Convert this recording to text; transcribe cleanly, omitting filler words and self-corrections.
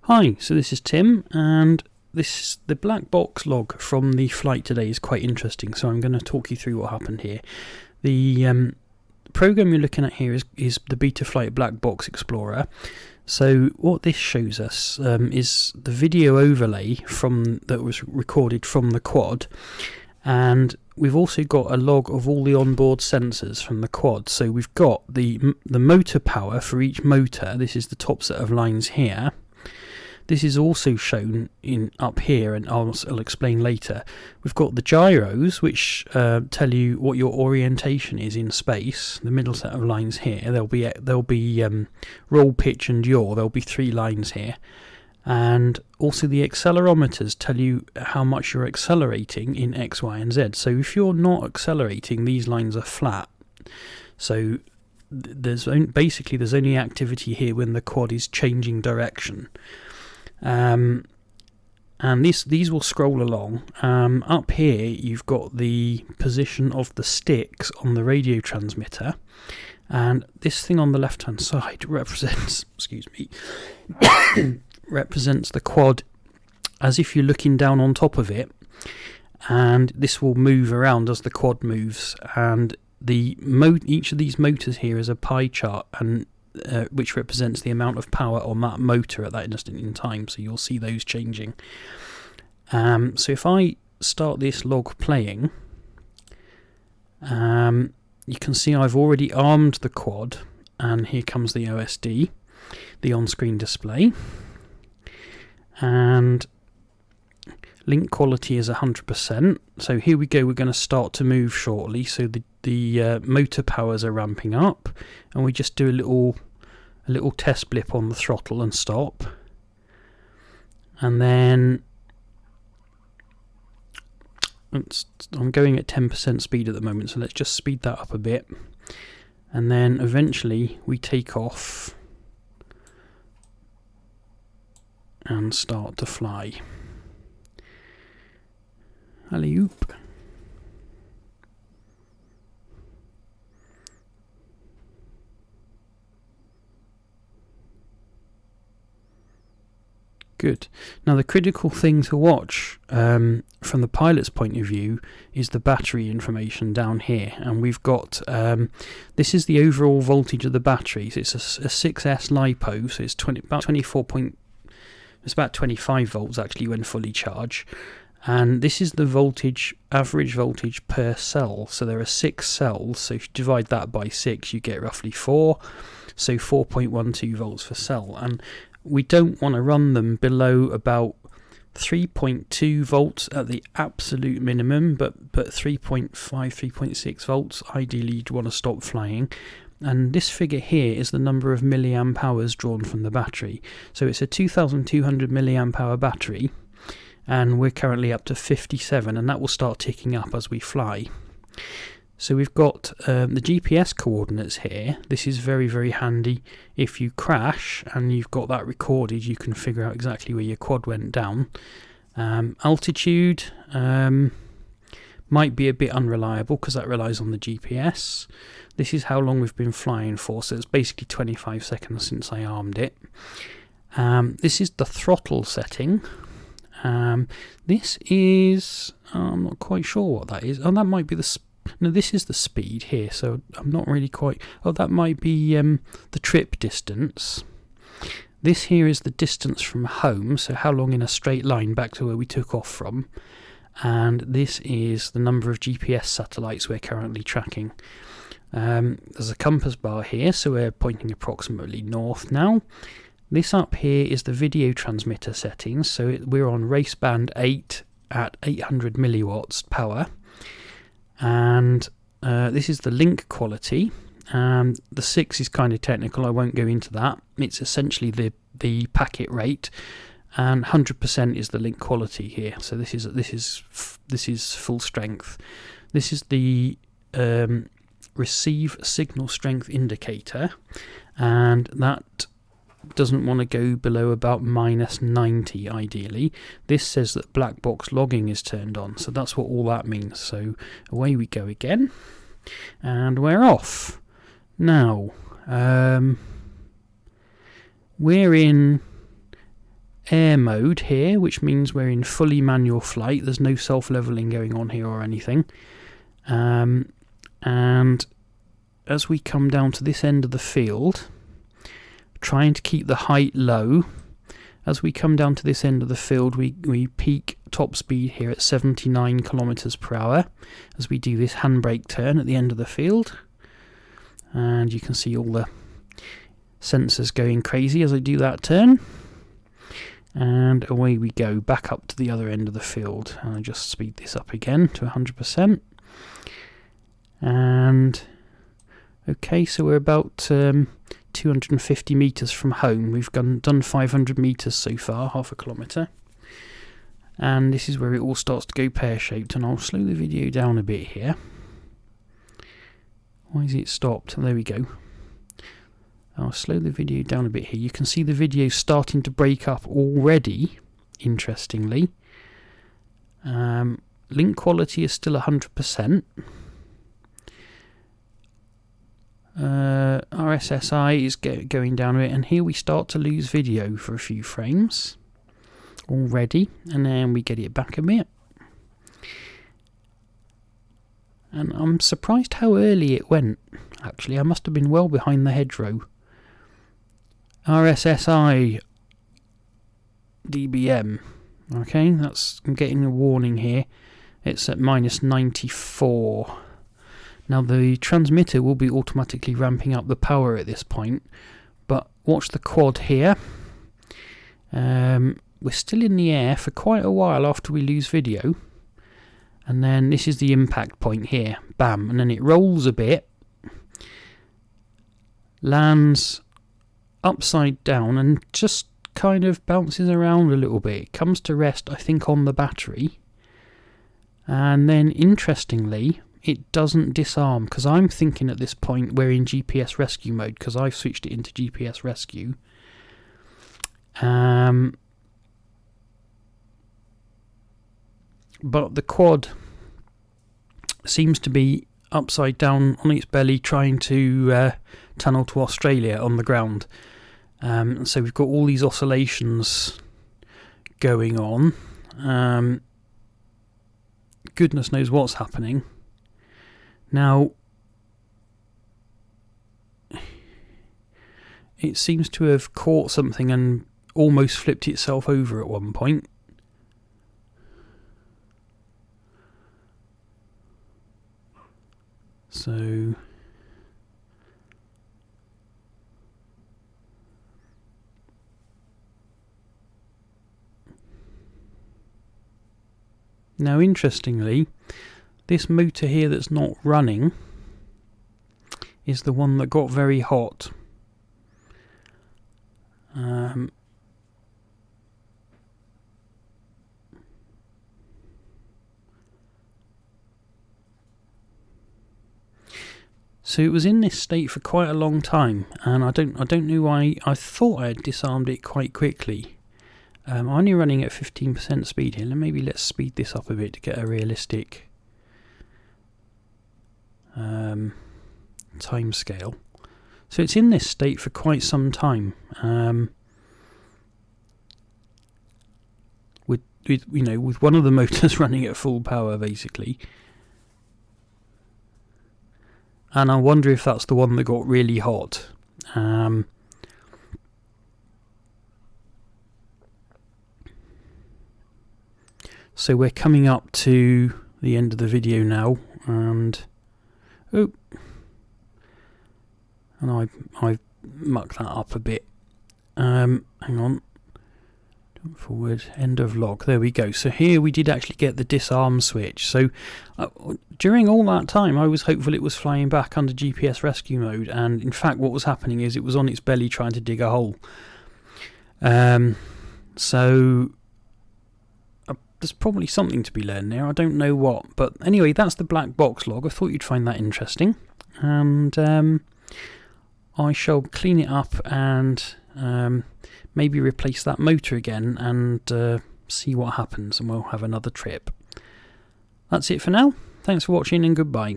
Hi, so this is Tim, and the black box log from the flight today is quite interesting, so I'm going to talk you through what happened here. The program you're looking at here is the Betaflight Black Box Explorer. So what this shows us is the video overlay that was recorded from the quad, and we've also got a log of all the onboard sensors from the quad. So we've got the motor power for each motor. This is the top set of lines here. This is also shown up here, and I'll explain later. We've got the gyros, which tell you what your orientation is in space. The middle set of lines here. There'll be roll, pitch, and yaw. There'll be 3 lines here, and also the accelerometers tell you how much you're accelerating in X, Y, and Z. So if you're not accelerating, these lines are flat. So there's only activity here when the quad is changing direction. And these will scroll along. Up here you've got the position of the sticks on the radio transmitter, and this thing on the left hand side represents represents the quad as if you're looking down on top of it, and this will move around as the quad moves, and each of these motors here is a pie chart, and which represents the amount of power on that motor at that instant in time, so you'll see those changing. So if I start this log playing, you can see I've already armed the quad, and here comes the OSD, the on-screen display, and link quality is 100%. So here we go, we're going to start to move shortly. So the motor powers are ramping up, and we just do a little test blip on the throttle and stop, and then I'm going at 10% speed at the moment, so let's just speed that up a bit, and then eventually we take off and start to fly. Alley-oop. Good. Now the critical thing to watch from the pilot's point of view is the battery information down here, and we've got this is the overall voltage of the battery. So it's a 6S LiPo, so it's about 25 volts actually when fully charged, and this is the average voltage per cell. So there are 6 cells, so if you divide that by 6 you get roughly 4, so 4.12 volts per cell, and we don't want to run them below about 3.2 volts at the absolute minimum, but 3.5, 3.6 volts, ideally you'd want to stop flying. And this figure here is the number of milliamp hours drawn from the battery. So it's a 2200 milliamp hour battery, and we're currently up to 57, and that will start ticking up as we fly. So we've got the GPS coordinates here. This is very, very handy. If you crash and you've got that recorded, you can figure out exactly where your quad went down. Altitude might be a bit unreliable because that relies on the GPS. This is how long we've been flying for, so it's basically 25 seconds since I armed it. This is the throttle setting. This is, I'm not quite sure what that is. Oh, that might be no, this is the speed here, so I'm not really quite... Oh, that might be the trip distance. This here is the distance from home, so how long in a straight line back to where we took off from. And this is the number of GPS satellites we're currently tracking. There's a compass bar here, so we're pointing approximately north now. This up here is the video transmitter settings, so we're on race band 8 at 800 milliwatts power. And this is the link quality. The 6 is kind of technical, I won't go into that. It's essentially the packet rate, and 100% is the link quality here. So this is full strength. This is the receive signal strength indicator, and that doesn't want to go below about -90 ideally. This says that black box logging is turned on, so that's what all that means. So away we go again, and we're off. Now we're in air mode here, which means we're in fully manual flight. There's no self-leveling going on here or anything. And as we come down to this end of the field, trying to keep the height low. As we come down to this end of the field, we peak top speed here at 79 kilometers per hour as we do this handbrake turn at the end of the field. And you can see all the sensors going crazy as I do that turn. And away we go, back up to the other end of the field. And I just speed this up again to 100%. And okay, so we're about 250 metres from home. We've done 500 metres so far, half a kilometre. And this is where it all starts to go pear-shaped, and I'll slow the video down a bit here. Why is it stopped? There we go. I'll slow the video down a bit here. You can see the video starting to break up already, interestingly. Link quality is still 100%. RSSI is going down a bit, and here we start to lose video for a few frames already, and then we get it back a bit. And I'm surprised how early it went, actually. I must have been well behind the hedgerow. RSSI dBm. Okay, I'm getting a warning here. It's at minus 94. Now the transmitter will be automatically ramping up the power at this point, but watch the quad here. We're still in the air for quite a while after we lose video, and then this is the impact point here, bam, and then it rolls a bit, lands upside down and just kind of bounces around a little bit. It comes to rest, I think, on the battery, and then interestingly it doesn't disarm, because I'm thinking at this point we're in GPS rescue mode, because I've switched it into GPS rescue. But the quad seems to be upside down on its belly trying to tunnel to Australia on the ground. So we've got all these oscillations going on. Goodness knows what's happening. Now, it seems to have caught something and almost flipped itself over at one point. So now, interestingly, this motor here that's not running is the one that got very hot. So it was in this state for quite a long time, and I don't know why. I thought I had disarmed it quite quickly. I'm only running at 15% speed here. Maybe let's speed this up a bit to get a realistic time scale. So it's in this state for quite some time. With one of the motors running at full power, basically. And I wonder if that's the one that got really hot. So we're coming up to the end of the video now, and I've mucked that up a bit. Hang on. Forward, end of log. There we go. So here we did actually get the disarm switch. So during all that time I was hopeful it was flying back under GPS rescue mode, and in fact what was happening is it was on its belly trying to dig a hole. So there's probably something to be learned there. I don't know what, but anyway, that's the black box log. I thought you'd find that interesting, and I shall clean it up and maybe replace that motor again and see what happens, and we'll have another trip. That's it for now. Thanks for watching, and goodbye.